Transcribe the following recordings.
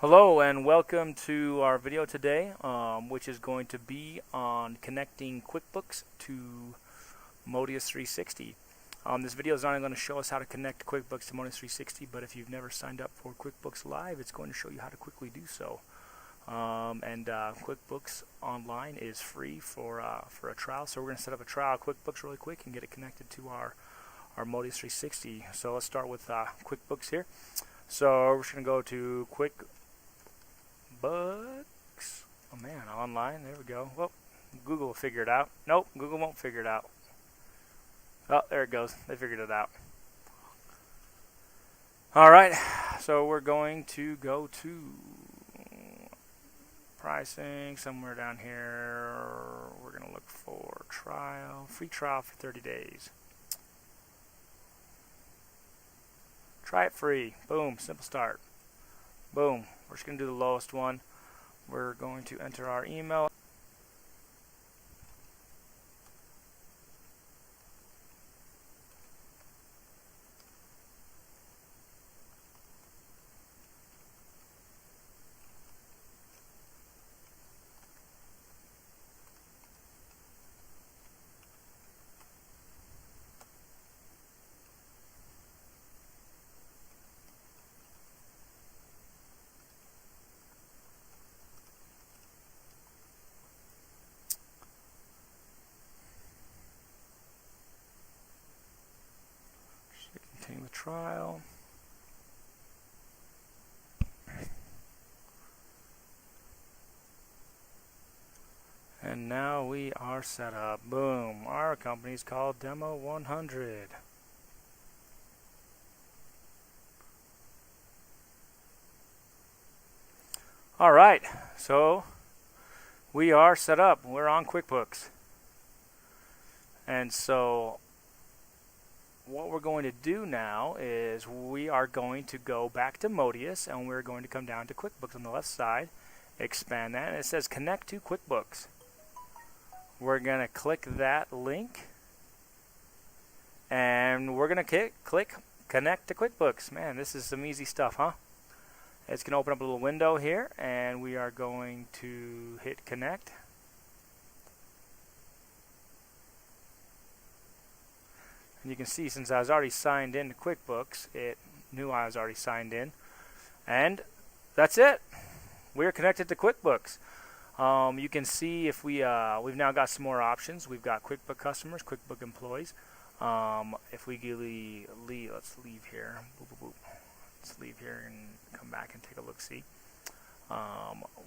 Hello and welcome to our video today, which is going to be on connecting QuickBooks to Modius 360. This video is not only going to show us how to connect QuickBooks to Modius 360, but if you've never signed up for QuickBooks Live, it's going to show you how to quickly do so. QuickBooks Online is free for a trial, so we're going to set up a trial QuickBooks really quick and get it connected to our Modius 360. So let's start with QuickBooks here. So we're just going to go to QuickBooks. Oh man, online. There we go. Well, Google will figure it out. Nope, Google won't figure it out. Oh, there it goes. They figured it out. Alright, so we're going to go to pricing somewhere down here. We're going to look for trial, free trial for 30 days. Try it free. Boom, simple start. Boom. We're just going to do the lowest one. We're going to enter our email. Continue the trial. And now we are set up. Boom. Our company is called Demo 100. Alright, so we are set up. We're on QuickBooks. And so what we're going to do now is we are going to go back to Modius and we're going to come down to QuickBooks on the left side, expand that, and it says connect to QuickBooks. We're going to click that link and we're going to click connect to QuickBooks. Man, this is some easy stuff, huh? It's going to open up a little window here and we are going to hit connect. And you can see since I was already signed in to QuickBooks, it knew I was already signed in. And that's it. We're connected to QuickBooks. You can see if we've now got some more options. We've got QuickBooks customers, QuickBooks employees. If we let's leave here. Boop, boop, boop. Let's leave here and come back and take a look-see.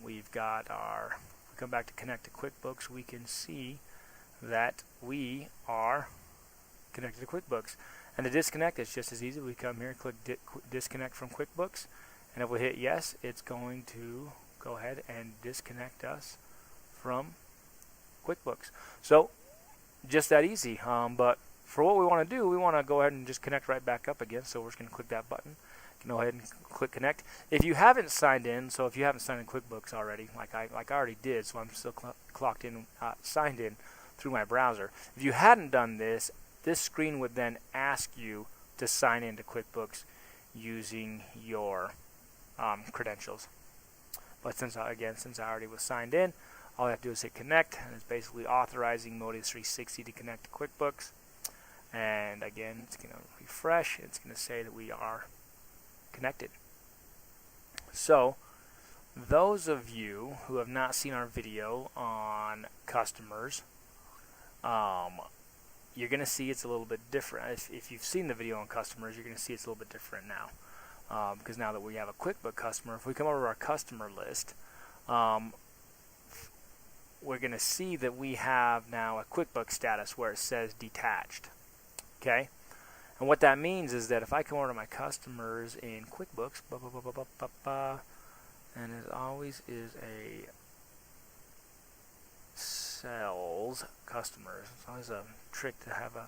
We've got our, if we come back to connect to QuickBooks, we can see that we are connected to QuickBooks. And to disconnect, it's just as easy. We come here, click disconnect from QuickBooks, and if we hit yes, it's going to go ahead and disconnect us from QuickBooks. So just that easy. But for what we want to do, we want to go ahead and just connect right back up again. So we're just going to click that button. Go ahead and click connect. If you haven't signed in, so if you haven't signed in QuickBooks already, like I already did, so I'm still clocked in, signed in through my browser. If you hadn't done this, this screen would then ask you to sign into QuickBooks using your credentials. But since I already was signed in, all I have to do is hit connect, and it's basically authorizing Modius 360 to connect to QuickBooks. And again, it's going to refresh. It's going to say that we are connected. So those of you who have not seen our video on customers, you're going to see it's a little bit different. If you've seen the video on customers, you're going to see it's a little bit different now. Because now that we have a QuickBooks customer, if we come over to our customer list, we're going to see that we have now a QuickBooks status where it says detached. Okay? And what that means is that if I come over to my customers in QuickBooks, and it always is a sales customers. It's always a trick to have to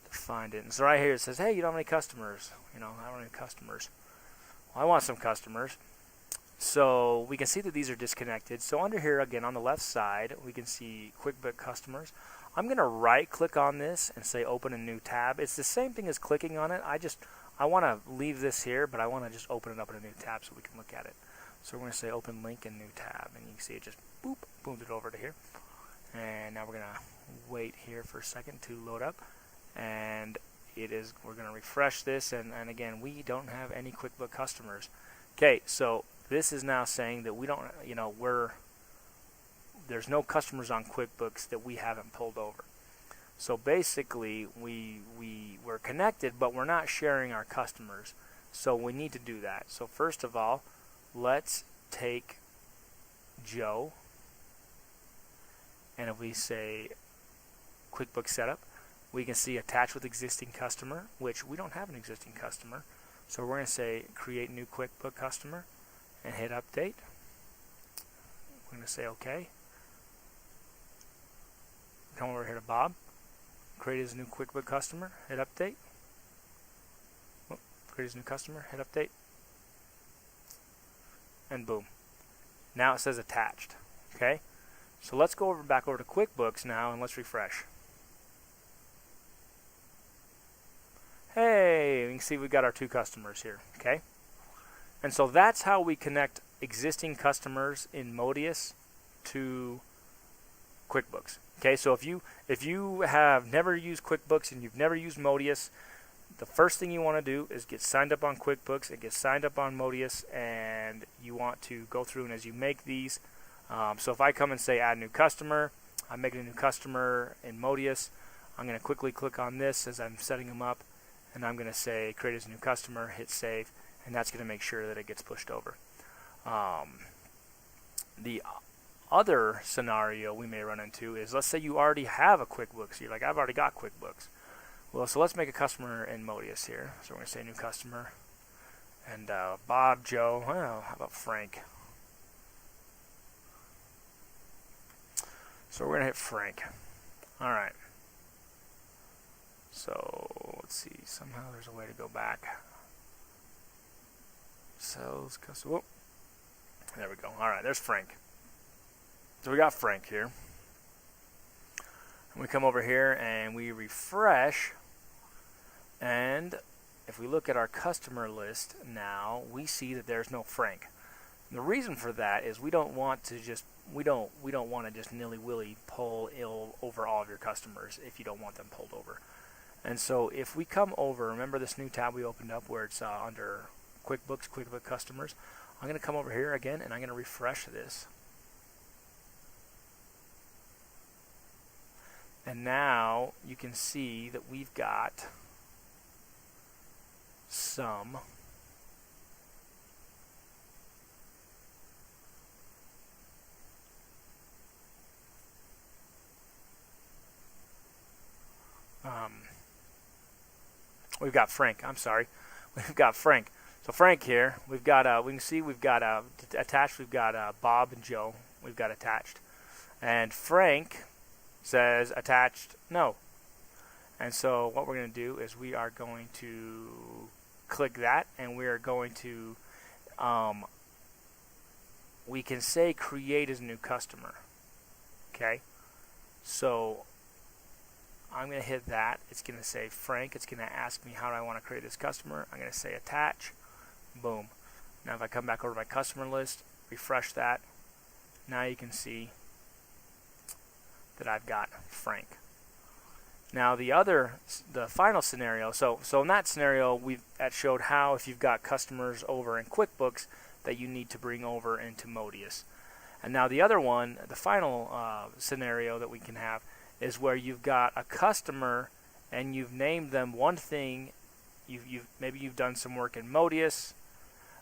find it. And so right here it says, hey, you don't have any customers. I don't have any customers. Well, I want some customers. So we can see that these are disconnected. So under here, again, on the left side, we can see QuickBooks customers. I'm going to right click on this and say open a new tab. It's the same thing as clicking on it. I want to leave this here, but I want to just open it up in a new tab so we can look at it. So we're going to say open link in new tab, and you can see it just boop, moved it over to here. And now we're going to wait here for a second to load up, and we're going to refresh this, and again, we don't have any QuickBooks customers. Okay, so this is now saying that we don't, there's no customers on QuickBooks that we haven't pulled over. So basically, we're connected, but we're not sharing our customers. So we need to do that. So first of all, let's take Joe, and if we say QuickBooks Setup, we can see attach with existing customer, which we don't have an existing customer. So we're going to say create new QuickBooks customer and hit update. We're going to say OK. Come over here to Bob, create his new QuickBooks customer, hit update. Create his new customer, hit update, and boom. Now it says attached. Okay, so let's go back over to QuickBooks now, and let's refresh. Hey, you can see we've got our 2 customers here. Okay, and so that's how we connect existing customers in Modius to QuickBooks. Okay, so if you have never used QuickBooks and you've never used Modius, the first thing you want to do is get signed up on QuickBooks and get signed up on Modius, and you want to go through, and as you make these, so if I come and say add new customer, I'm making a new customer in Modius. I'm going to quickly click on this as I'm setting them up, and I'm going to say create as a new customer, hit save, and that's going to make sure that it gets pushed over. The other scenario we may run into is, let's say you already have a QuickBooks. You're like, I've already got QuickBooks. Well, so let's make a customer in Modius here. So we're going to say new customer, and Bob, Joe, well, how about Frank? So we're going to hit Frank. All right. So let's see. Somehow there's a way to go back. Sales custom. Whoop. There we go. All right. There's Frank. So we got Frank here. And we come over here and we refresh. And if we look at our customer list now, we see that there's no Frank. And the reason for that is we don't want to just nilly-willy pull over all of your customers if you don't want them pulled over. And so if we come over, remember this new tab we opened up where it's under QuickBooks Customers. I'm going to come over here again and I'm going to refresh this. And now you can see that we've got some we've got Frank. I'm sorry. We've got Frank. So Frank here, we've got we can see we've got attached. We've got Bob and Joe. We've got attached, and Frank says attached no. And so what we're going to do is we are going to click that, and we are going to we can say create as a new customer. Okay, so I'm going to hit that. It's going to say Frank. It's going to ask me how do I want to create this customer. I'm going to say attach. Boom. Now if I come back over to my customer list, refresh that, now you can see that I've got Frank. Now the final scenario, so in that scenario that showed how if you've got customers over in QuickBooks that you need to bring over into Modius. And now the other one, the final scenario that we can have is where you've got a customer and you've named them one thing. Maybe you've done some work in Modius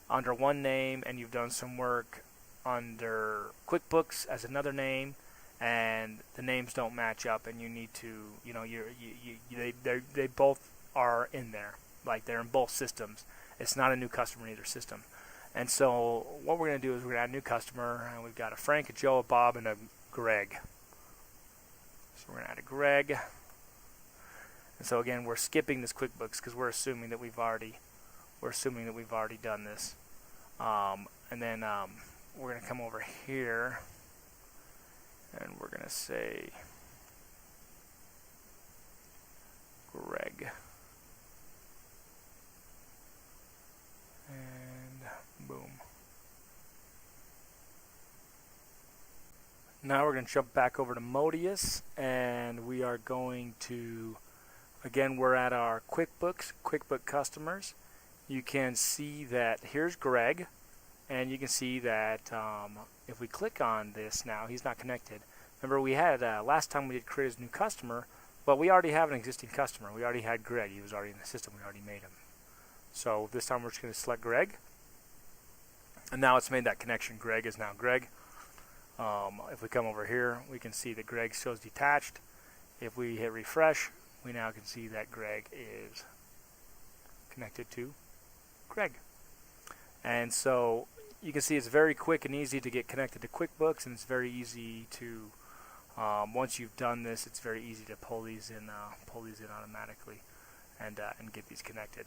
under one name, and you've done some work under QuickBooks as another name, and the names don't match up, and you need to, they both are in there, like they're in both systems. It's not a new customer in either system. And so what we're going to do is we're going to add a new customer, and we've got a Frank, a Joe, a Bob, and a Greg. So we're going to add a Greg. And so again, we're skipping this QuickBooks because we're assuming that we've already done this. And then we're going to come over here, and we're going to say Greg. And boom. Now we're going to jump back over to Modius, and we are going to, again, we're at our QuickBooks customers. You can see that here's Greg, and you can see that if we click on this now, he's not connected. Remember, we had last time we did create as a new customer, but we already have an existing customer. We already had Greg. He was already in the system. We already made him. So this time we're just going to select Greg, and now it's made that connection. Greg is now Greg. If we come over here, we can see that Greg shows detached. If we hit refresh, we now can see that Greg is connected to Greg. And so you can see it's very quick and easy to get connected to QuickBooks, and it's very easy to, once you've done this, it's very easy to pull these in automatically and get these connected.